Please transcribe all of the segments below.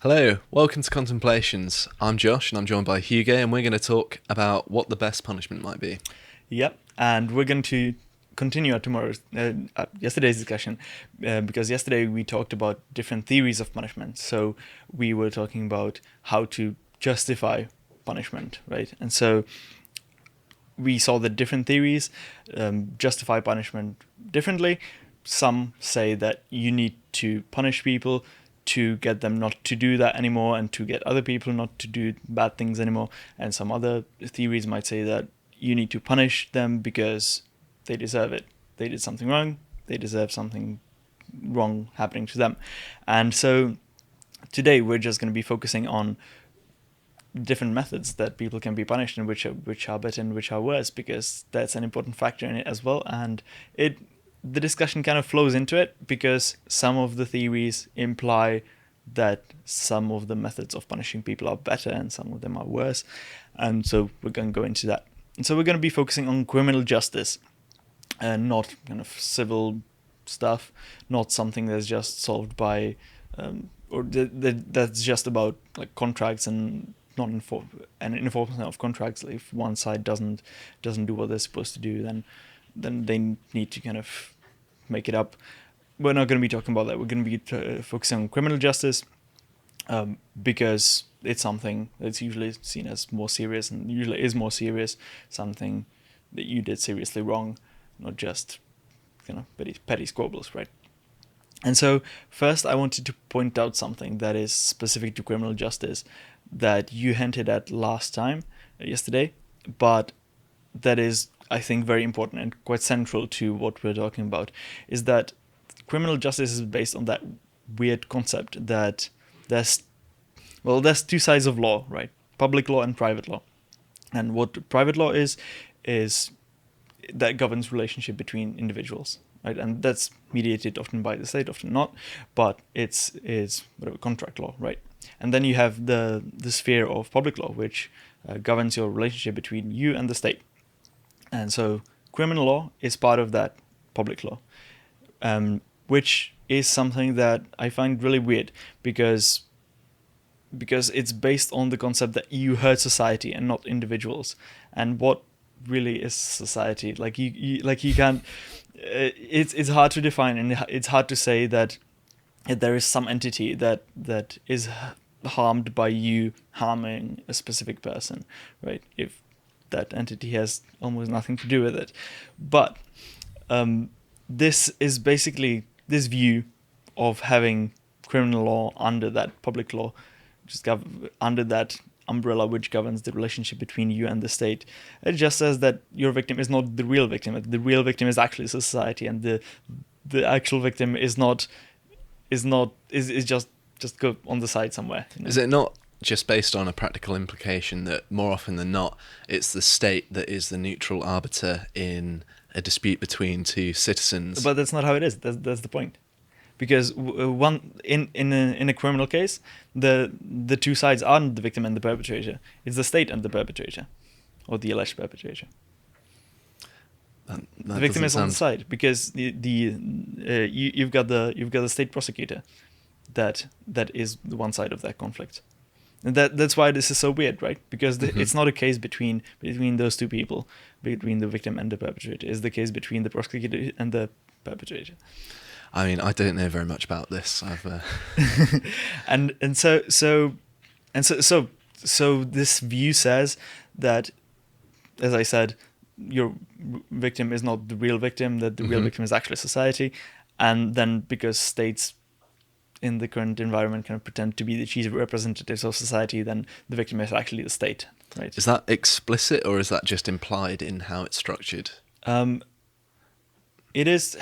Hello, welcome to Contemplations. I'm Josh and I'm joined by Hugo, and we're going to talk about what the best punishment might be. Yep, and we're going to continue yesterday's discussion because yesterday we talked about different theories of punishment. So we were talking about how to justify punishment, right? And so we saw that different theories justify punishment differently. Some say that you need to punish people to get them not to do that anymore and to get other people not to do bad things anymore. And some other theories might say that you need to punish them because they deserve it. They did something wrong. They deserve something wrong happening to them. And so today we're just going to be focusing on different methods that people can be punished and which are better and which are worse, because that's an important factor in it as well. And the discussion kind of flows into it because some of the theories imply that some of the methods of punishing people are better and some of them are worse. And so we're going to go into that. And so we're going to be focusing on criminal justice and not kind of civil stuff, not something that's just solved by, that's just about like contracts and not enforcement of contracts. If one side doesn't do what they're supposed to do, then they need to kind of make it up. We're not going to be talking about that. We're going to be focusing on criminal justice because it's something that's usually seen as more serious and usually is more serious, something that you did seriously wrong, not just petty squabbles, right? And so first I wanted to point out something that is specific to criminal justice that you hinted at yesterday, but that is, I think, very important and quite central to what we're talking about, is that criminal justice is based on that weird concept that there's two sides of law, right? Public law and private law. And what private law is that governs relationship between individuals, right? And that's mediated often by the state, often not, but it's contract law, right? And then you have the sphere of public law, which governs your relationship between you and the state. And so criminal law is part of that public law, which is something that I find really weird because it's based on the concept that you hurt society and not individuals. And what really is society? Like you can't. It's hard to define, and it's hard to say that there is some entity that is harmed by you harming a specific person, right? If that entity has almost nothing to do with it. But this is basically this view of having criminal law under that public law, just under that umbrella which governs the relationship between you and the state. It just says that your victim is not the real victim. The real victim is actually society, and the actual victim is just go on the side somewhere. You know? Is it not just based on a practical implication that more often than not, it's the state that is the neutral arbiter in a dispute between two citizens? But that's not how it is. That's the point. Because in a criminal case, the two sides aren't the victim and the perpetrator. It's the state and the perpetrator, or the alleged perpetrator. That the victim is on the side because you've got the state prosecutor that is the one side of that conflict. And that's why this is so weird, right? Because it's not a case between those two people, between the victim and the perpetrator. It's the case between the prosecutor and the perpetrator. I mean, I don't know very much about this. So this view says that, as I said, your victim is not the real victim, that the real victim is actually society. And then because states in the current environment kind of pretend to be the chief representatives of society, then the victim is actually the state, right? Is that explicit or is that just implied in how it's structured? It is,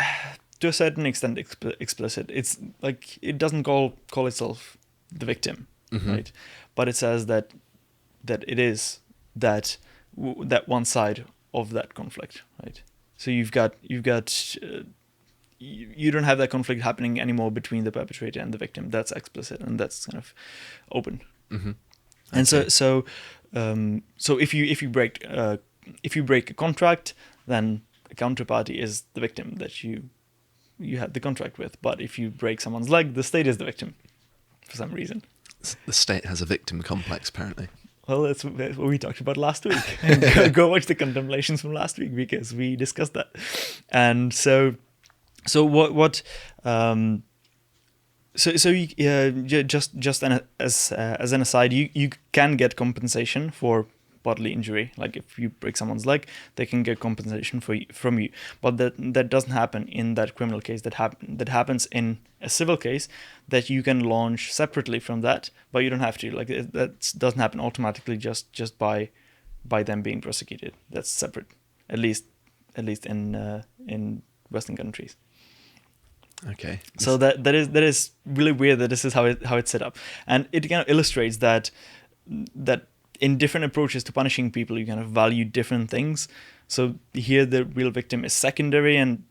to a certain extent, explicit. It's like it doesn't call itself the victim, right? But it says that it is that one side of that conflict, right? So you've got you don't have that conflict happening anymore between the perpetrator and the victim. That's explicit and that's kind of open. And so if you break a contract, then a counterparty is the victim that you had the contract with. But if you break someone's leg, the state is the victim for some reason. The state has a victim complex, apparently. Well, that's what we talked about last week. Go watch the Contemplations from last week because we discussed that. And so just as an aside, you can get compensation for bodily injury. Like if you break someone's leg, they can get compensation from you. But that doesn't happen in that criminal case. That happens in a civil case that you can launch separately from that, but you don't have to. Like that doesn't happen automatically just by them being prosecuted. That's separate, at least in Western countries. Okay. So that is really weird that this is how it's set up, and it kind of illustrates that in different approaches to punishing people, you kind of value different things. So here the real victim is secondary, and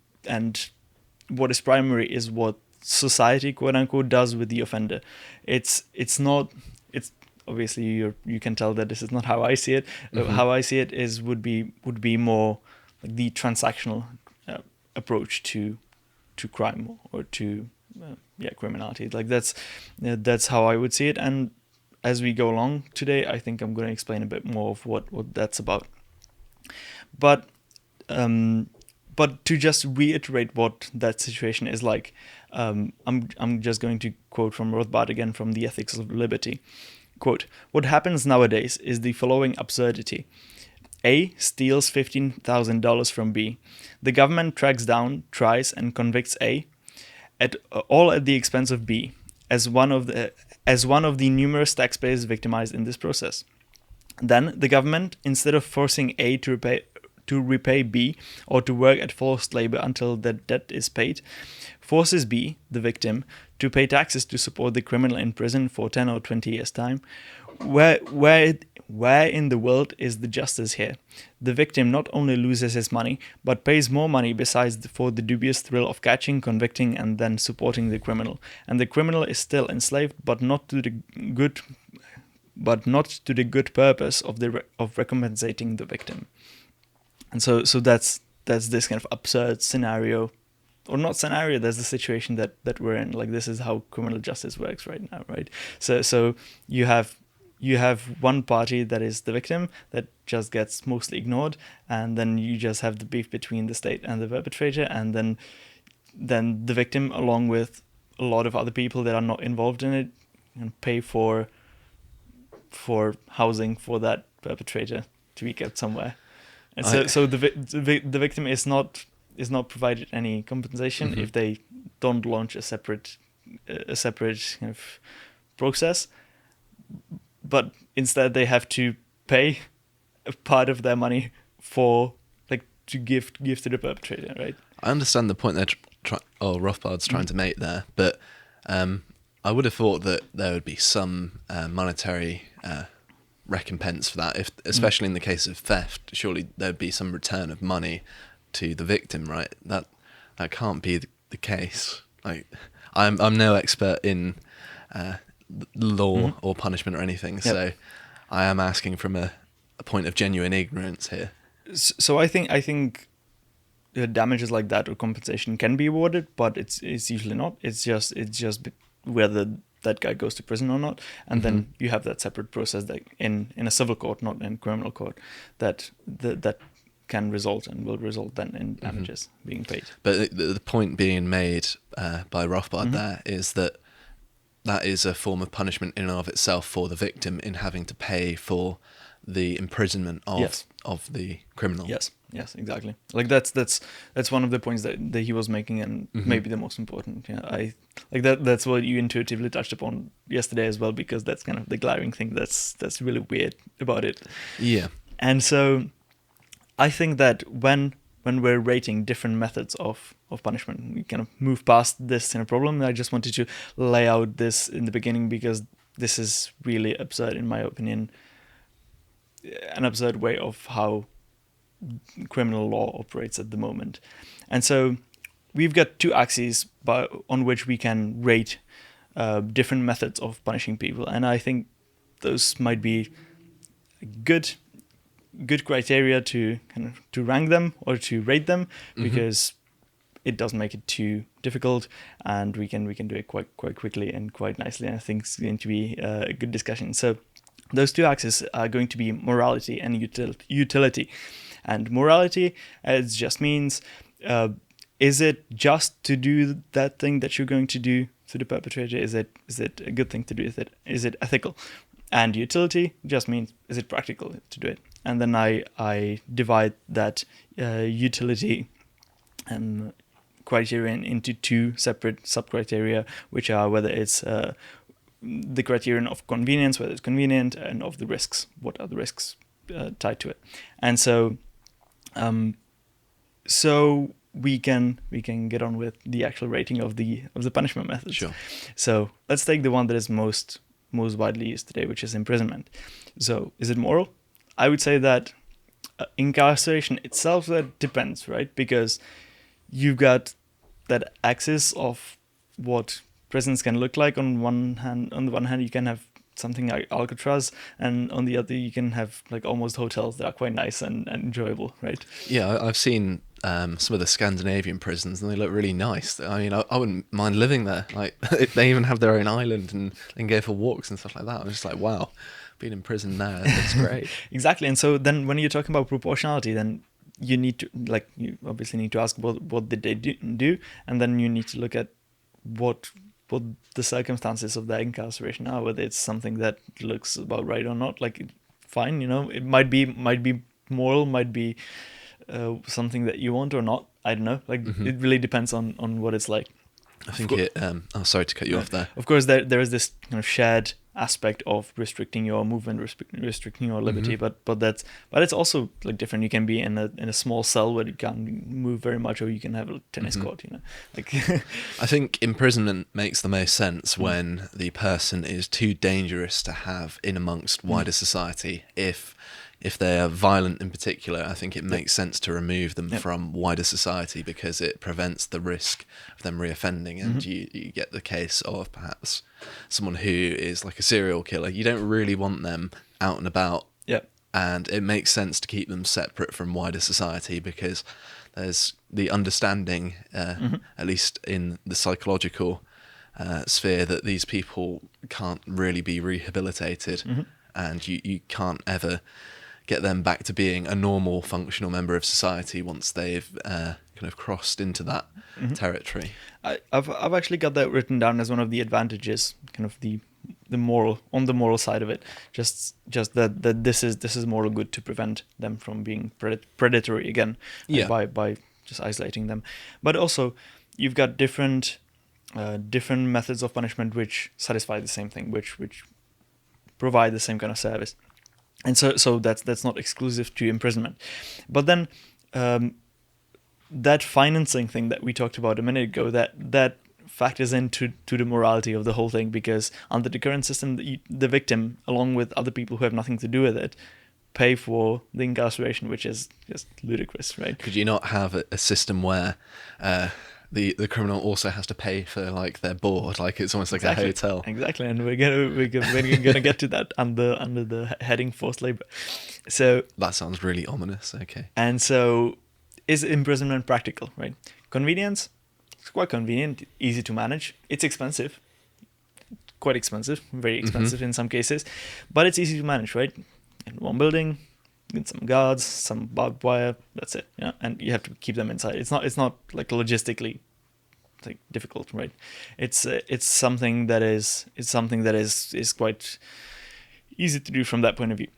what is primary is what society, quote unquote, does with the offender. It's not. It's obviously you can tell that this is not how I see it. Mm-hmm. How I see it would be more like the transactional approach to crime or to criminality. Like that's how I would see it. And as we go along today, I think I'm going to explain a bit more of what that's about. But to just reiterate what that situation is like, I'm just going to quote from Rothbard again from The Ethics of Liberty. Quote, "What happens nowadays is the following absurdity. A steals $15,000 from B. The government tracks down, tries, and convicts A, all at the expense of B, as one of the numerous taxpayers victimized in this process. Then the government, instead of forcing A to repay B or to work at forced labor until the debt is paid, forces B, the victim, to pay taxes to support the criminal in prison for 10 or 20 years' time. Where in the world is the justice here? The victim not only loses his money, but pays more money besides for the dubious thrill of catching, convicting, and then supporting the criminal. And the criminal is still enslaved, but not to the good purpose of recompensating the victim." And so that's this kind of absurd scenario, or not scenario. That's the situation that we're in. Like this is how criminal justice works right now, right? So you have one party that is the victim that just gets mostly ignored, and then you just have the beef between the state and the perpetrator, and then the victim, along with a lot of other people that are not involved in it, and pay for housing for that perpetrator to be kept somewhere. And so the victim is not provided any compensation mm-hmm. if they don't launch a separate kind of process. But instead, they have to pay a part of their money to give to the perpetrator, right? I understand the point Rothbard's trying to make there, but I would have thought that there would be some monetary recompense for that, especially in the case of theft. Surely there would be some return of money to the victim, right? That can't be the case. Like I'm no expert in law or punishment or anything, so I am asking from a point of genuine ignorance here. So I think damages like that or compensation can be awarded, but it's usually not. It's just whether that guy goes to prison or not, and then you have that separate process that in a civil court, not in criminal court, that can result and will result then in damages being paid. But the point being made by Rothbard there is that is a form of punishment in and of itself for the victim in having to pay for the imprisonment of the criminal. Yes, exactly. Like that's one of the points that he was making, and maybe the most important. Yeah, I like that. That's what you intuitively touched upon yesterday as well, because that's kind of the glaring thing that's really weird about it. Yeah. And so I think that when we're rating different methods of punishment, we kind of move past this kind of problem. I just wanted to lay out this in the beginning because this is really absurd, in my opinion, an absurd way of how criminal law operates at the moment. And so we've got two axes on which we can rate different methods of punishing people, and I think those might be good criteria to rank them or to rate them, because it doesn't make it too difficult, and we can do it quite quickly and quite nicely. And I think it's going to be a good discussion. So those two axes are going to be morality and utility. And morality, it just means, is it just to do that thing that you're going to do to the perpetrator? Is it a good thing to do? Is it ethical? And utility just means, is it practical to do it? And then I divide that utility criterion into two separate sub-criteria, which are whether it's the criterion of convenience, whether it's convenient, and of the risks, what are the risks tied to it. And so we can get on with the actual rating of the punishment methods. Sure. So let's take the one that is most widely used today, which is imprisonment. So is it moral? I would say that incarceration itself, that depends, right? Because you've got that axis of what prisons can look like. On the one hand, you can have something like Alcatraz, and on the other, you can have like almost hotels that are quite nice and enjoyable, right? Yeah, I've seen some of the Scandinavian prisons, and they look really nice. I mean, I wouldn't mind living there. Like, they even have their own island and go for walks and stuff like that. I'm just like, wow, being in prison there, that's great. Exactly. And so then when you're talking about proportionality, then you need to, like, you obviously need to ask what did they do, and then you need to look at what the circumstances of that incarceration are, whether it's something that looks about right or not. Like, fine, it might be moral, might be something that you want or not. I don't know. Like, it really depends on what it's like. I think sorry to cut you off there. Of course, there is this kind of shared aspect of restricting your movement, restricting your liberty, but it's also like different. You can be in a small cell where you can't move very much, or you can have a tennis court. Like. I think imprisonment makes the most sense when the person is too dangerous to have in amongst wider society. If they are violent in particular, I think it makes sense to remove them from wider society, because it prevents the risk of them reoffending, and you get the case of perhaps someone who is like a serial killer. You don't really want them out and about, and it makes sense to keep them separate from wider society, because there's the understanding, at least in the psychological sphere, that these people can't really be rehabilitated, and you can't ever get them back to being a normal, functional member of society once they've kind of crossed into that territory. I've actually got that written down as one of the advantages, kind of the moral side of it. Just that this is moral good to prevent them from being predatory again, by just isolating them. But also, you've got different methods of punishment which satisfy the same thing, which provide the same kind of service. And so that's not exclusive to imprisonment. But then that financing thing that we talked about a minute ago, that factors into the morality of the whole thing, because under the current system, the victim, along with other people who have nothing to do with it, pay for the incarceration, which is just ludicrous, right? Could you not have a system where the criminal also has to pay for like their board, like it's almost like a hotel? Exactly, and we're gonna get to that under the heading forced labor. So that sounds really ominous. Okay. And so, is imprisonment practical? Right? Convenience. It's quite convenient, easy to manage. It's expensive, quite expensive, very expensive in some cases, but it's easy to manage, right? In one building, with some guards, some barbed wire, that's it. Yeah, and you have to keep them inside. It's not like logistically like difficult, right? It's something that is quite easy to do from that point of view.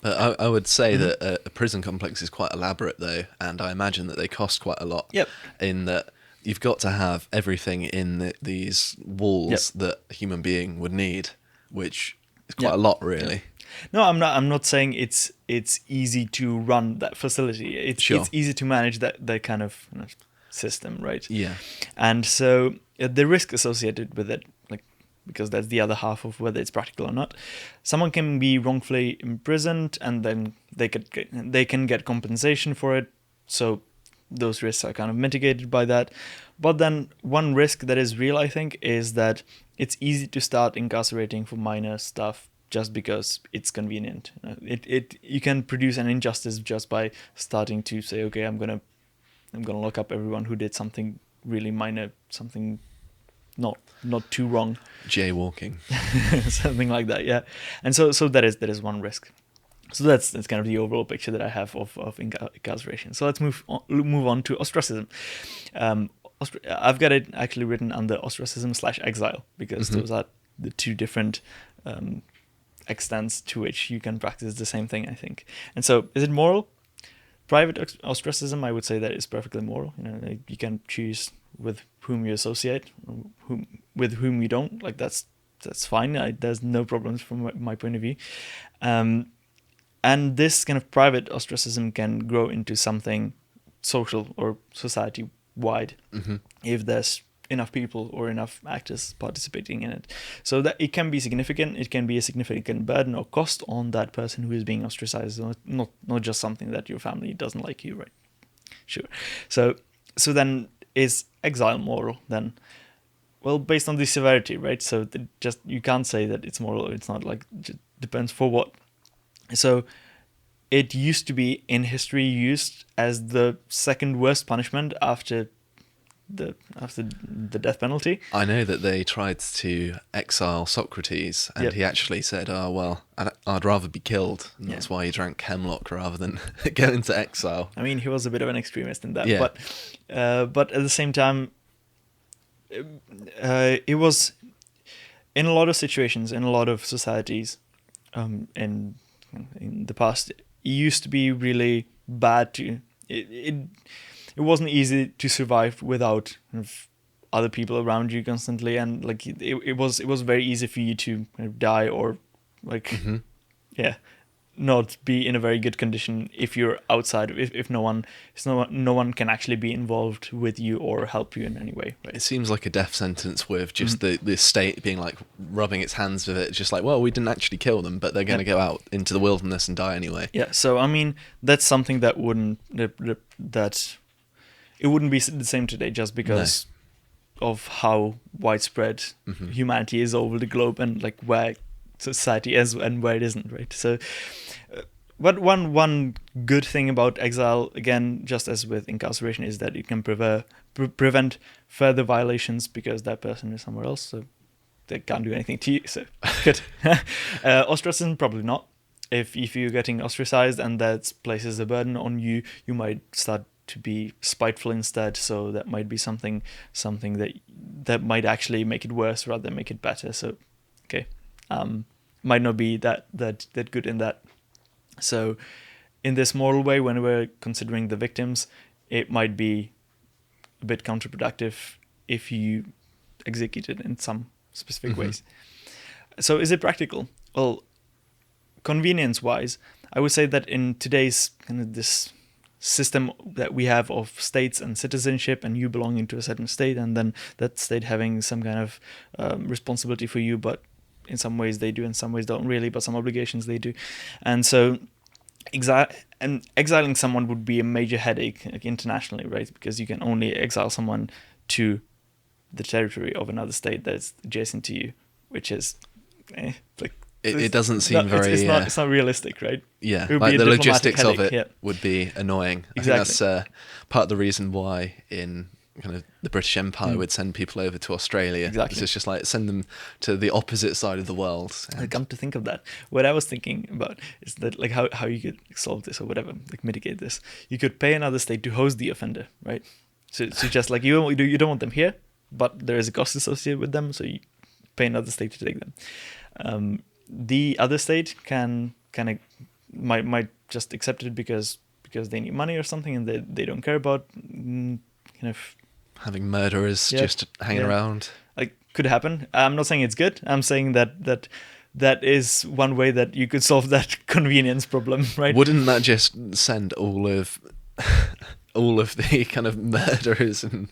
I would say that a prison complex is quite elaborate though, and I imagine that they cost quite a lot. Yep. In that you've got to have everything in these walls that a human being would need, which is quite a lot, really. Yep. No, I'm not saying it's easy to run that facility. It's easy to manage that kind of system, right? Yeah. And so the risk associated with it, like, because that's the other half of whether it's practical or not. Someone can be wrongfully imprisoned, and then they can get compensation for it. So those risks are kind of mitigated by that. But then one risk that is real, I think, is that it's easy to start incarcerating for minor stuff just because it's convenient. You can produce an injustice just by starting to say, okay, I'm gonna lock up everyone who did something really minor, something not too wrong. Jaywalking. Something like that, yeah. And so that is one risk. So that's kind of the overall picture that I have of incarceration. So let's move on to ostracism. I've got it actually written under ostracism/exile because those are the two different extents to which you can practice the same thing, I think. And so, is it moral? Private ostracism, I would say that is perfectly moral. Like, you can choose with whom you associate, with whom you don't. Like, that's fine. There's no problems from my point of view. And this kind of private ostracism can grow into something social or society-wide if there's enough people or enough actors participating in it. So that it can be significant. It can be a significant burden or cost on that person who is being ostracized, not just something that your family doesn't like you, right? Sure. So then, is exile moral then? Well, based on the severity, right? So you can't say that it's moral or it's not. Like, it depends for what. So it used to be in history used as the second worst punishment after the death penalty. I know that they tried to exile Socrates, and he actually said, "Oh well, I'd rather be killed." And that's why he drank hemlock rather than go into exile. I mean, he was a bit of an extremist in that, Yeah. But at the same time, it was in a lot of situations, in a lot of societies, in the past, it used to be really bad to it wasn't easy to survive without kind of other people around you constantly, and like it was very easy for you to kind of die or like not be in a very good condition if you're outside, if no one can actually be involved with you or help you in any way, right? It seems like a death sentence with just the state being like rubbing its hands with it, just like, well, we didn't actually kill them, but they're going to go out into the wilderness and die anyway. Yeah, so I mean, that's something that it wouldn't be the same today, just because of how widespread humanity is over the globe and like where society is and where it isn't, right? So but one good thing about exile, again, just as with incarceration, is that it can prevent further violations because that person is somewhere else, so they can't do anything to you. So good. Ostracism, probably not. If you're getting ostracized and that places a burden on you, you might start to be spiteful instead. So that might be something that might actually make it worse rather than make it better. So okay, might not be that good in that. So in this moral way, when we're considering the victims, it might be a bit counterproductive if you execute it in some specific ways. So is it practical? Well, convenience-wise, I would say that in today's kind of this system that we have of states and citizenship, and you belonging to a certain state, and then that state having some kind of responsibility for you, but in some ways they do, in some ways don't really, but some obligations they do. And so exiling someone would be a major headache, like, internationally, right? Because you can only exile someone to the territory of another state that's adjacent to you, which is like it doesn't seem very. It's not realistic, right? Yeah, like the logistics of it would be annoying. Exactly. I think that's part of the reason why in kind of the British Empire would send people over to Australia. Exactly. It's just like send them to the opposite side of the world. I come to think of that, what I was thinking about is that like how you could solve this or whatever, like mitigate this. You could pay another state to host the offender, right? So just like you don't want them here, but there is a cost associated with them, so you pay another state to take them. The other state might just accept it because they need money or something, and they don't care about kind of having murderers just hanging around. Like, could happen. I'm not saying it's good. I'm saying that is one way that you could solve that convenience problem, right? Wouldn't that just send all of the kind of murderers and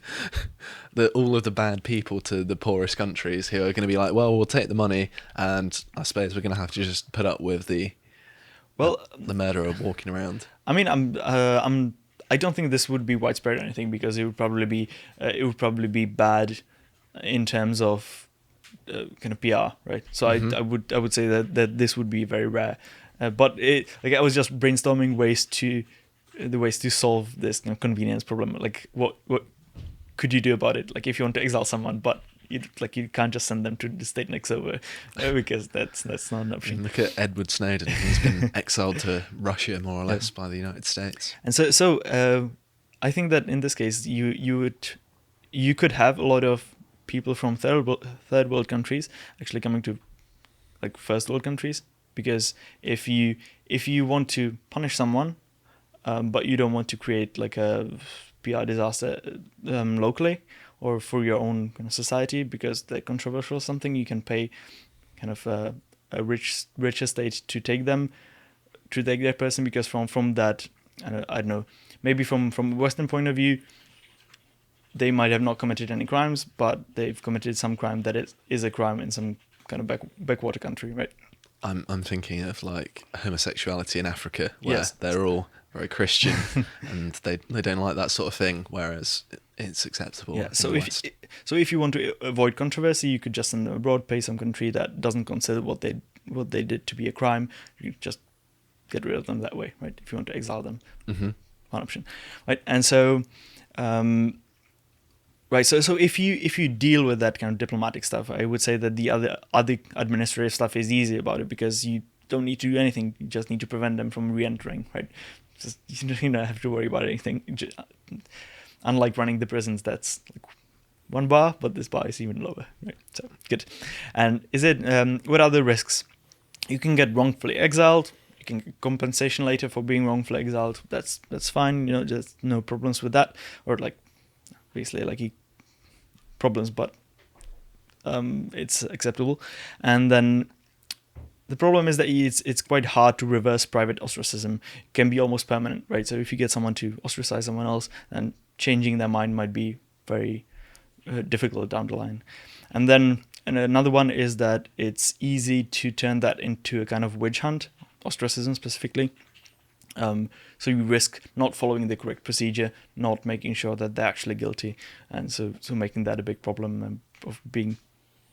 all of the bad people to the poorest countries who are going to be like, well, we'll take the money, and I suppose we're going to have to just put up with the murderer walking around. I mean, I don't think this would be widespread or anything, because it would probably be bad in terms of kind of PR, right? So I would say that this would be very rare. But I was just brainstorming ways to solve this kind of convenience problem. Like what could you do about it? Like if you want to exile someone, but you can't just send them to the state next over because that's not an option. Look at Edward Snowden. He's been exiled to Russia more or less by the United States. And so I think that in this case you could have a lot of people from third world countries actually coming to like first world countries, because if you want to punish someone, but you don't want to create like a PR disaster locally or for your own kind of society because they're controversial or something, you can pay kind of a rich estate to take their person, because from that, I don't know, maybe from a Western point of view, they might have not committed any crimes, but they've committed some crime that is a crime in some kind of backwater country, right? I'm thinking of like homosexuality in Africa, where Yes. they're all very Christian and they don't like that sort of thing, whereas it's acceptable. Yeah. in So the if West. if you want to avoid controversy, you could just send them abroad, pay some country that doesn't consider what they did to be a crime. You just get rid of them that way, right? If you want to exile them, one option, right? And so. Right, so if you deal with that kind of diplomatic stuff, I would say that the other administrative stuff is easy about it, because you don't need to do anything. You just need to prevent them from re-entering, right? Just, you don't have to worry about anything. Unlike running the prisons, that's like 1 bar, but this bar is even lower, right? So good. And what are the risks? You can get wrongfully exiled. You can get compensation later for being wrongfully exiled. That's fine. There's no problems with that. Or like, basically, like problems, but it's acceptable. And then the problem is that it's quite hard to reverse private ostracism. It can be almost permanent, right? So if you get someone to ostracize someone else, then changing their mind might be very difficult down the line. And then another one is that it's easy to turn that into a kind of witch hunt, ostracism specifically. So you risk not following the correct procedure, not making sure that they're actually guilty, and so making that a big problem of being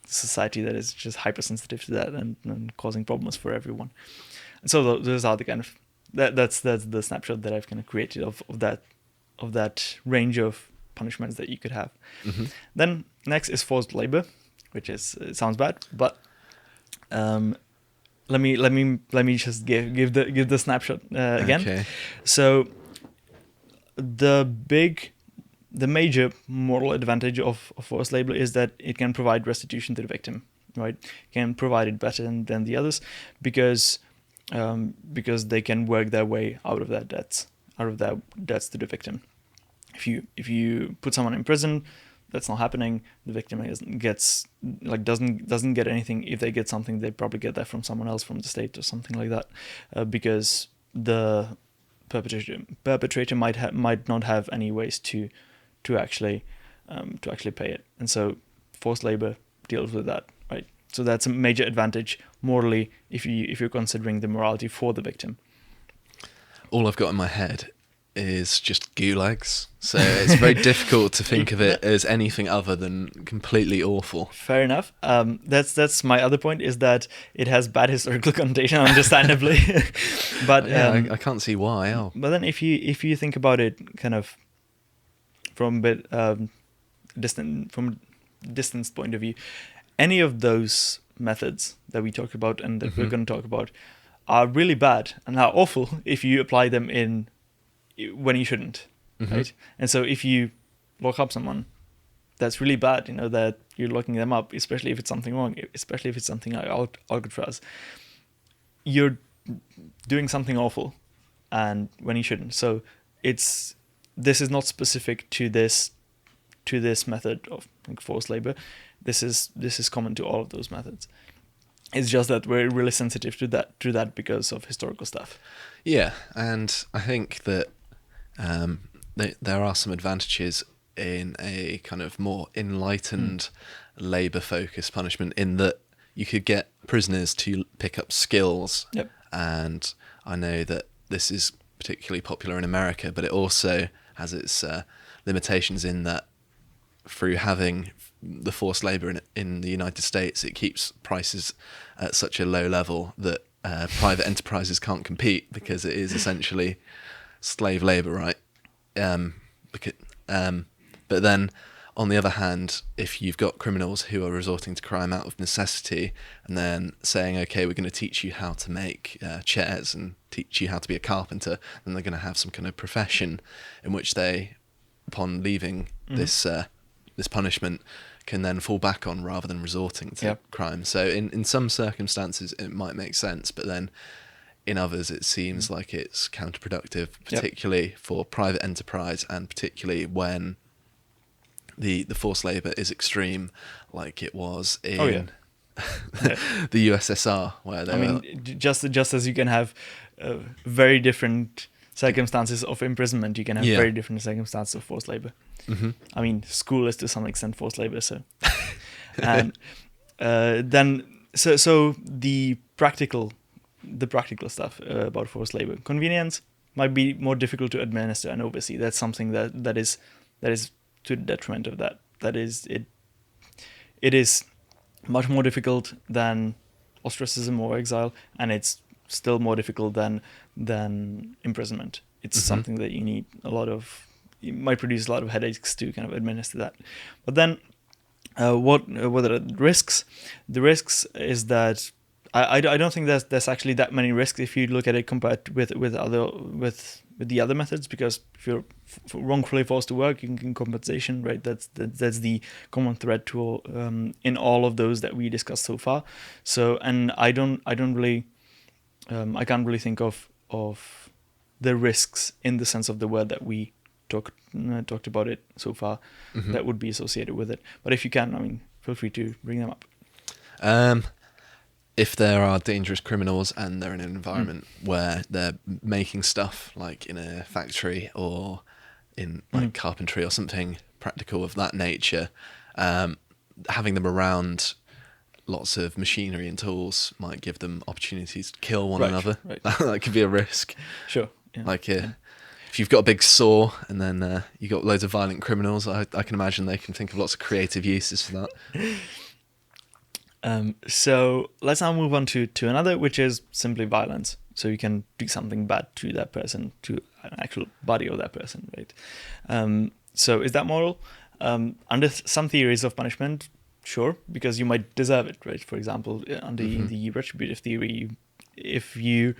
a society that is just hypersensitive to that and causing problems for everyone. And so those are the kind of that's the snapshot that I've kind of created of that range of punishments that you could have. Mm-hmm. Then next is forced labor, which it sounds bad, but let me just give the snapshot again. Okay. So the major moral advantage of forced labor is that it can provide restitution to the victim, right? It can provide it better than the others because they can work their way out of their debts to the victim. If you put someone in prison, that's not happening. The victim doesn't get anything. If they get something, they probably get that from someone else, from the state or something like that, because the perpetrator might not have any ways to actually pay it. And so forced labor deals with that, right? So that's a major advantage morally if you're considering the morality for the victim. All I've got in my head is just gulags, so it's very difficult to think of it as anything other than completely awful. Fair enough. That's my other point, is that it has bad historical connotation, understandably. But yeah, I can't see why. Oh. But then if you think about it, kind of from a bit distance point of view, any of those methods that we talked about and that we're going to talk about are really bad and are awful if you apply them when you shouldn't, right? And so if you lock up someone, that's really bad, that you're locking them up, especially if it's something wrong, especially if it's something like Alcatraz. You're doing something awful, and when you shouldn't. So this is not specific to this method of forced labor. This is common to all of those methods. It's just that we're really sensitive to that because of historical stuff. Yeah, and I think that there are some advantages in a kind of more enlightened labour-focused punishment, in that you could get prisoners to pick up skills. Yep. And I know that this is particularly popular in America, but it also has its limitations in that through having the forced labour in the United States, it keeps prices at such a low level that private enterprises can't compete, because it is essentially slave labour, right? But then on the other hand, if you've got criminals who are resorting to crime out of necessity and then saying, okay, we're going to teach you how to make chairs and teach you how to be a carpenter, then they're going to have some kind of profession in which they, upon leaving this punishment, can then fall back on rather than resorting to crime. So in some circumstances it might make sense, but then in others it seems like it's counterproductive, particularly for private enterprise, and particularly when the forced labour is extreme, like it was in the USSR, where just as you can have very different circumstances of imprisonment, you can have very different circumstances of forced labour. I mean, school is to some extent forced labour, so and then the practical stuff about forced labour, convenience might be more difficult to administer and oversee. That's something that is to the detriment of that. That is, it is much more difficult than ostracism or exile, and it's still more difficult than imprisonment. It's something that you might produce a lot of headaches to kind of administer that. But then, what are the risks? The risks is that I don't think there's actually that many risks if you look at it compared with the other methods, because if you're wrongfully forced to work, you can get compensation, right? That's the common thread to in all of those that we discussed so far. So, and I can't really think of the risks in the sense of the word that we talked about it so far that would be associated with it. But if you can, I mean, feel free to bring them up. If there are dangerous criminals and they're in an environment where they're making stuff, like in a factory or in like carpentry or something practical of that nature, having them around lots of machinery and tools might give them opportunities to kill one another. Right. That could be a risk. Sure. Yeah. Like if you've got a big saw and then you've got loads of violent criminals, I can imagine they can think of lots of creative uses for that. So let's now move on to another, which is simply violence. So you can do something bad to that person, to an actual body of that person, right? So is that moral? Under some theories of punishment, sure, because you might deserve it, right? For example, under the retributive theory, if you've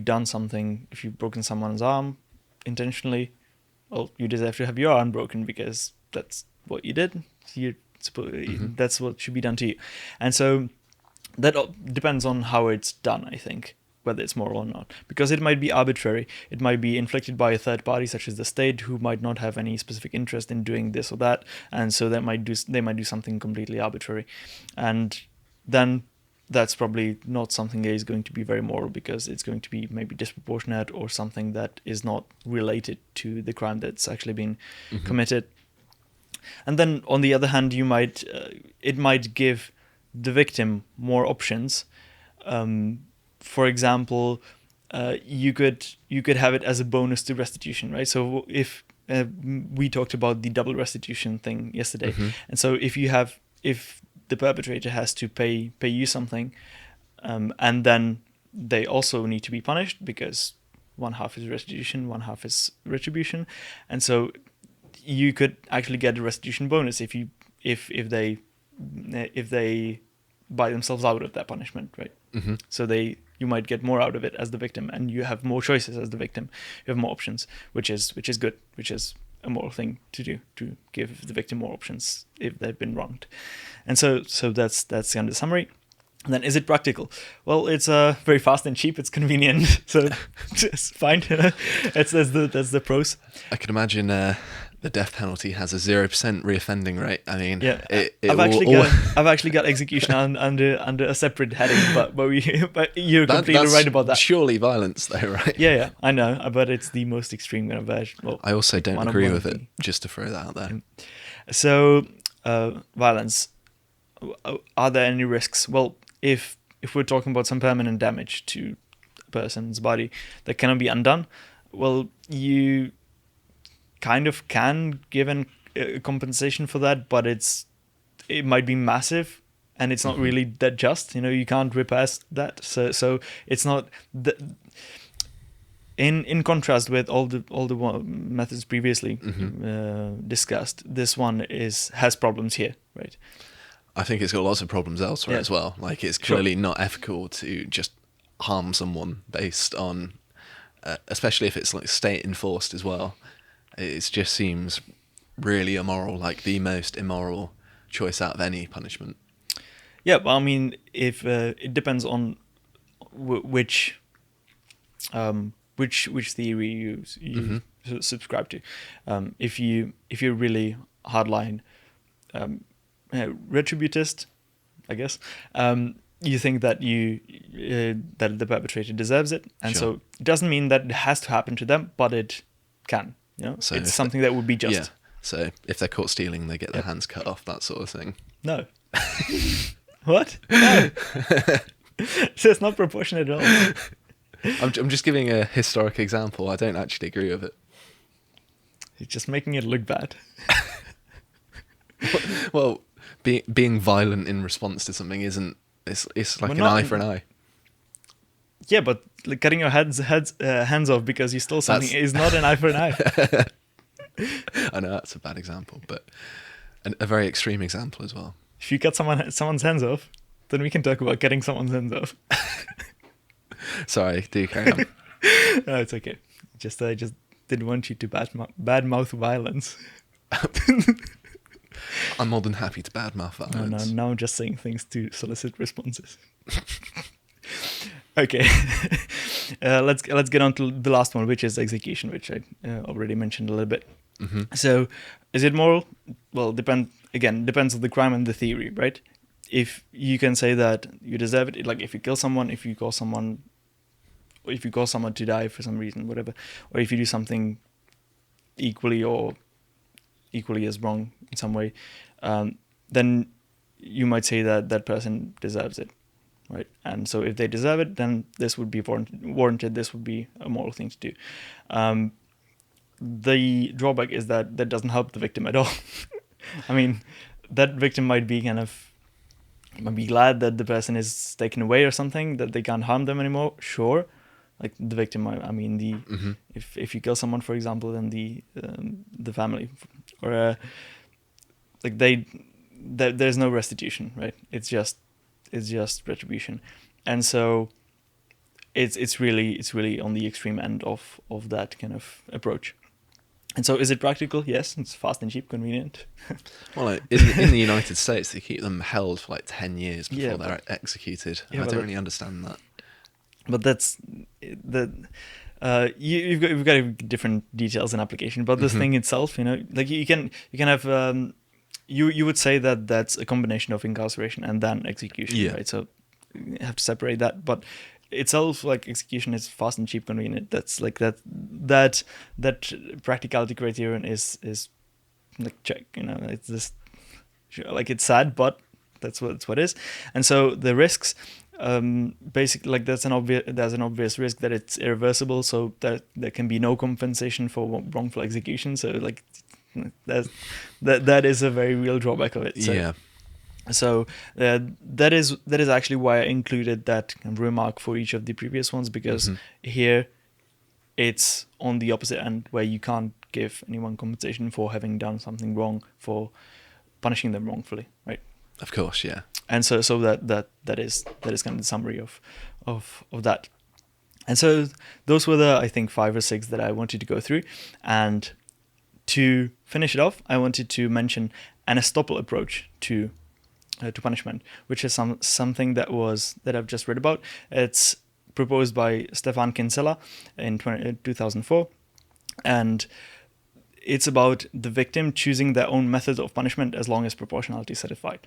done something, if you've broken someone's arm intentionally, well, you deserve to have your arm broken because that's what you did. That's what should be done to you. And so that depends on how it's done, I think, whether it's moral or not, because it might be arbitrary. It might be inflicted by a third party, such as the state, who might not have any specific interest in doing this or that, and so they might do something completely arbitrary, and then that's probably not something that is going to be very moral, because it's going to be maybe disproportionate or something that is not related to the crime that's actually been committed. And then, on the other hand, it might give the victim more options. For example, you could have it as a bonus to restitution, right? So if we talked about the double restitution thing yesterday, and so if the perpetrator has to pay you something, and then they also need to be punished because one half is restitution, one half is retribution, and so you could actually get a restitution bonus if they buy themselves out of that punishment, right? So you might get more out of it as the victim, and you have more choices as the victim. You have more options, which is good, which is a moral thing to do, to give the victim more options if they've been wronged. And so that's the end of the summary. And then, is it practical? Well, it's very fast and cheap. It's convenient, so it's fine. that's the pros. I can imagine the death penalty has a 0% reoffending rate. I mean, I've actually got execution under a separate heading, but you're completely right about that. Surely violence, though, right? Yeah, I know, but it's the most extreme kind of version. Well, I also don't agree with it. Just to throw that out there. So, violence. Are there any risks? Well, if we're talking about some permanent damage to a person's body that cannot be undone, well, you kind of can give a compensation for that, but it might be massive, and it's not really that just. You can't repair that. So it's not in contrast with all the methods previously discussed, this one has problems here, right? I think it's got lots of problems elsewhere as well. Like, it's clearly not ethical to just harm someone based on, especially if it's like state enforced as well. It just seems really immoral, like the most immoral choice out of any punishment. Yeah, but I mean, if it depends on which theory you subscribe to. If you're really hardline retributist, I guess, you think that that the perpetrator deserves it, and so it doesn't mean that it has to happen to them, but it can. So it's something that would be just. Yeah. So if they're caught stealing, they get their hands cut off, that sort of thing. No. What? No. So it's not proportionate at all. I'm just giving a historic example. I don't actually agree with it. You're just making it look bad. Well, being violent in response to something isn't. It's like an eye for an eye. Yeah, but like cutting your hands off because you stole something is not an eye for an eye. I know that's a bad example, but a very extreme example as well. If you cut someone's hands off, then we can talk about cutting someone's hands off. Sorry, do carry on. No, it's okay. I just didn't want you to badmouth violence. I'm more than happy to badmouth violence. No, now I'm just saying things to solicit responses. Okay, let's get on to the last one, which is execution, which I already mentioned a little bit. So, is it moral? Well, depends on the crime and the theory, right? If you can say that you deserve it, like if you kill someone, if you cause someone to die for some reason, whatever, or if you do something equally as wrong in some way, then you might say that that person deserves it, right? And so if they deserve it, then this would be warranted. This would be a moral thing to do. The drawback is that doesn't help the victim at all. I mean, that victim might be glad that the person is taken away or something, that they can't harm them anymore. Sure, like the victim. I mean, if you kill someone, for example, then the family, or like there's no restitution, right? It's just retribution, and so it's really on the extreme end of that kind of approach. And so, is it practical? Yes, it's fast and cheap, convenient. Well, like, in the United States, they keep them held for like 10 years before they're executed. I don't really understand that. But that's you've got different details and application. But this thing itself, like you can have you would say that that's a combination of incarceration and then execution, right? So you have to separate that, but itself, like, execution is fast and cheap, convenient. That's like that practicality criterion is like check. It's just like, it's sad, but that's what it is. And so the risks, basically, like there's an obvious risk that it's irreversible, so that there can be no compensation for wrongful execution. So like that is a very real drawback of it. So, yeah. So that is actually why I included that kind of remark for each of the previous ones, because here it's on the opposite end, where you can't give anyone compensation for having done something wrong, for punishing them wrongfully, right? Of course, yeah. And so that is kind of the summary of that. And so those were I think 5 or 6 that I wanted to go through. And to finish it off, I wanted to mention an Estoppel approach to punishment, which is something that I've just read about. It's proposed by Stefan Kinsella in 2004, and it's about the victim choosing their own method of punishment as long as proportionality is satisfied.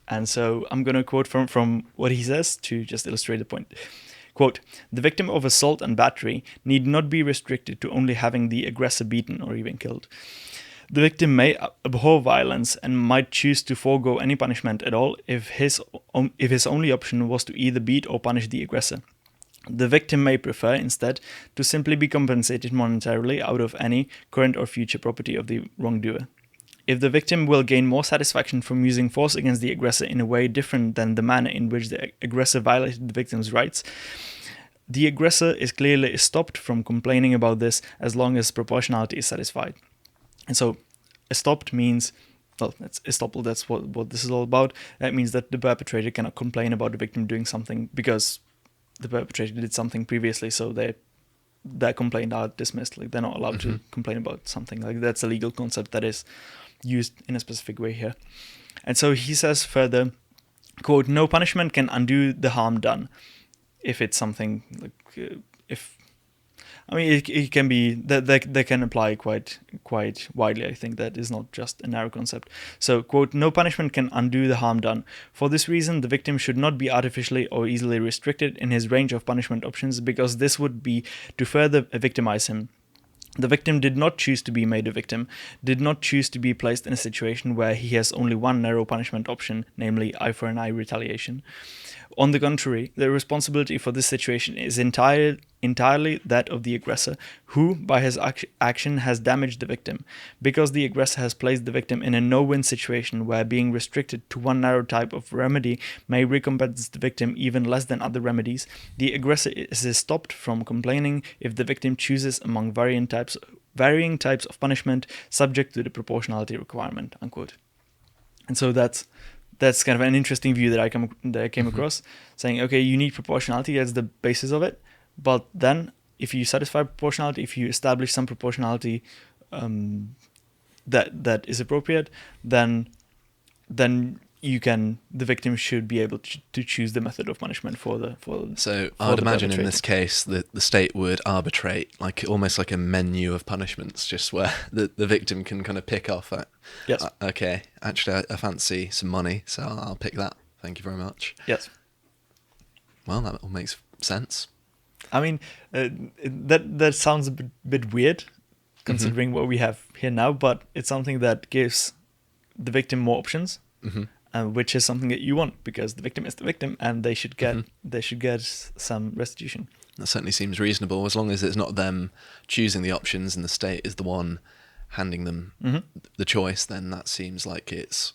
And so I'm going to quote from what he says to just illustrate the point. Quote, "The victim of assault and battery need not be restricted to only having the aggressor beaten or even killed. The victim may abhor violence and might choose to forego any punishment at all if his only option was to either beat or punish the aggressor. The victim may prefer, instead, to simply be compensated monetarily out of any current or future property of the wrongdoer. If the victim will gain more satisfaction from using force against the aggressor in a way different than the manner in which the aggressor violated the victim's rights, The aggressor is clearly stopped from complaining about this as long as proportionality is satisfied. And so stopped means, well, that's Estoppel, that's what this is all about. That means that the perpetrator cannot complain about the victim doing something because the perpetrator did something previously, so their complaint are dismissed. Like, they're not allowed to complain about something. Like, that's a legal concept that is used in a specific way here. And so he says further, quote, "No punishment can undo the harm done." If it's something like, it can be that can apply quite widely. I think that is not just a narrow concept. So, quote, "No punishment can undo the harm done. For this reason, the victim should not be artificially or easily restricted in his range of punishment options, because this would be to further victimize him. The victim did not choose to be made a victim, did not choose to be placed in a situation where he has only one narrow punishment option, namely eye for an eye retaliation. On the contrary, the responsibility for this situation is entirely that of the aggressor, who, by his action, has damaged the victim. Because the aggressor has placed the victim in a no-win situation where being restricted to one narrow type of remedy may recompense the victim even less than other remedies, the aggressor is stopped from complaining if the victim chooses among varying types of punishment subject to the proportionality requirement," unquote. And so that's kind of an interesting view that I came across, saying, okay, you need proportionality as the basis of it, but then if you satisfy proportionality, if you establish some proportionality that is appropriate, then the victim should be able to choose the method of punishment for the. So I would imagine in this case that the state would arbitrate, like almost like a menu of punishments, just where the victim can kind of pick off. Yes. Okay, actually, I fancy some money, so I'll pick that. Thank you very much. Yes. Well, that all makes sense. I mean, that sounds a bit weird, considering what we have here now, but it's something that gives the victim more options. Which is something that you want, because the victim is the victim, and they should get some restitution. That certainly seems reasonable, as long as it's not them choosing the options and the state is the one handing them the choice. Then that seems like it's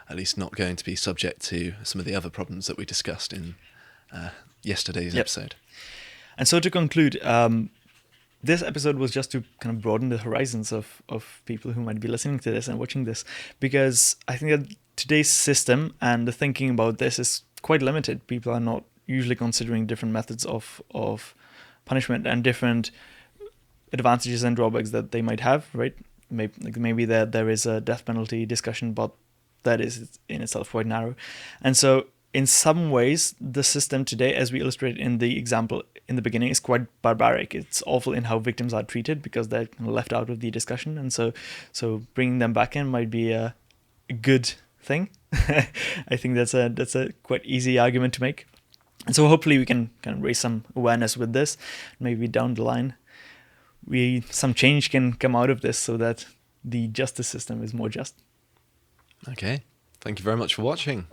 at least not going to be subject to some of the other problems that we discussed in yesterday's episode. And so to conclude, this episode was just to kind of broaden the horizons of people who might be listening to this and watching this, because I think that today's system and the thinking about this is quite limited. People are not usually considering different methods of punishment and different advantages and drawbacks that they might have, right? Maybe there is a death penalty discussion, but that is in itself quite narrow. And so in some ways, the system today, as we illustrated in the example in the beginning, is quite barbaric. It's awful in how victims are treated because they're left out of the discussion. And so bringing them back in might be a good thing. I think that's a quite easy argument to make. And so hopefully we can kind of raise some awareness with this. Maybe down the line, some change can come out of this so that the justice system is more just. Okay. Thank you very much for watching.